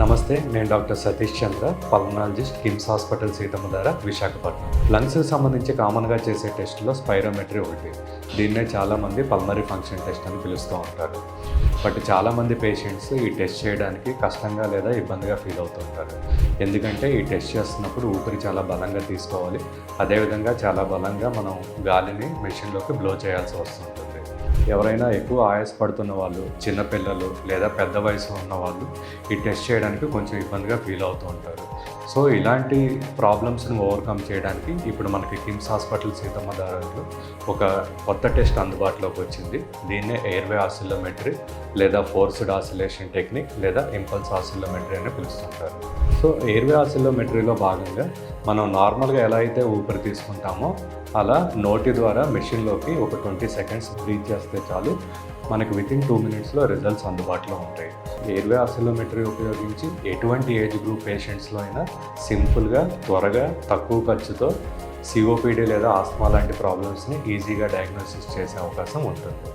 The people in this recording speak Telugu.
నమస్తే, నేను డాక్టర్ సతీష్ చంద్ర, పల్మనాలజిస్ట్, కిమ్స్ హాస్పిటల్ సీతమ్మధార, విశాఖపట్నం. లంగ్స్కి సంబంధించి కామన్గా చేసే టెస్ట్లో స్పైరోమెట్రీ ఒకటి. దీన్నే చాలామంది పల్మనరీ ఫంక్షన్ టెస్ట్ అని పిలుస్తూ ఉంటారు. బట్ చాలామంది పేషెంట్స్ ఈ టెస్ట్ చేయడానికి కష్టంగా లేదా ఇబ్బందిగా ఫీల్ అవుతూ ఉంటారు. ఎందుకంటే ఈ టెస్ట్ చేస్తున్నప్పుడు ఊపిరి చాలా బలంగా తీసుకోవాలి, అదేవిధంగా చాలా బలంగా మనం గాలిని మెషిన్లోకి బ్లో చేయాల్సి వస్తుంటుంది. ఎవరైనా ఎక్కువ ఆయాసపడుతున్న వాళ్ళు, చిన్నపిల్లలు లేదా పెద్ద వయసు ఉన్న వాళ్ళు ఈ టెస్ట్ చేయడానికి కొంచెం ఇబ్బందిగా ఫీల్ అవుతూ ఉంటారు. సో ఇలాంటి ప్రాబ్లమ్స్ని ఓవర్కమ్ చేయడానికి ఇప్పుడు మనకి కిమ్స్ హాస్పిటల్ సీతమ్మధారలో ఒక కొత్త టెస్ట్ అందుబాటులోకి వచ్చింది. దీన్నే ఎయిర్వే ఆసిల్లోమెట్రీ లేదా ఫోర్స్డ్ ఆసిలేషన్ టెక్నిక్ లేదా ఇంపల్స్ ఆసిల్లోమెట్రీ అని పిలుస్తుంటారు. సో ఎయిర్వే ఆసిల్లోమెట్రీలో భాగంగా మనం నార్మల్గా ఎలా అయితే ఊపిరి తీసుకుంటామో అలా నోటి ద్వారా మెషిన్లోకి ఒక 20 సెకండ్స్ బ్రీత్ చేస్తే చాలు, మనకి వితిన్ 2 మినిట్స్లో రిజల్ట్స్ అందుబాటులో ఉంటాయి. ఎయిర్వే ఆసిల్లోమెట్రీ ఉపయోగించి ఎటువంటి ఏజ్ గ్రూప్ పేషెంట్స్లో అయినా సింపుల్గా, త్వరగా, తక్కువ ఖర్చుతో సిఓపిడి లేదా ఆస్మా లాంటి ప్రాబ్లమ్స్ని ఈజీగా డయాగ్నోసిస్ చేసే అవకాశం ఉంటుంది.